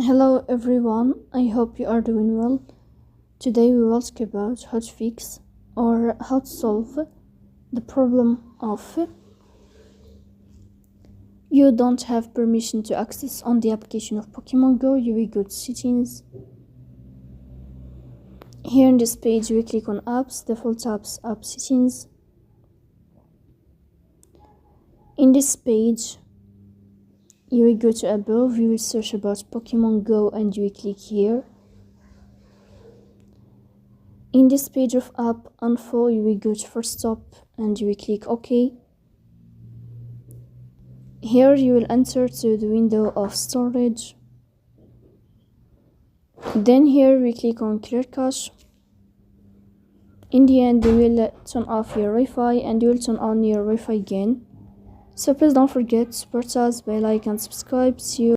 Hello everyone, I hope you are doing well. Today we will talk about how to fix or how to solve the problem of you don't have permission to access on the application of Pokémon Go. You will go to settings. Here in this page we click on apps, default apps, app settings. In this page you will go to above, you will search about Pokémon Go and you will click here. In this page of app info, you will go to first stop and you will click OK. Here you will enter to the window of storage. Then here we click on clear cache. In the end, you will turn off your Wi-Fi and you will turn on your Wi-Fi again. So please don't forget to support us by like and subscribe. See you.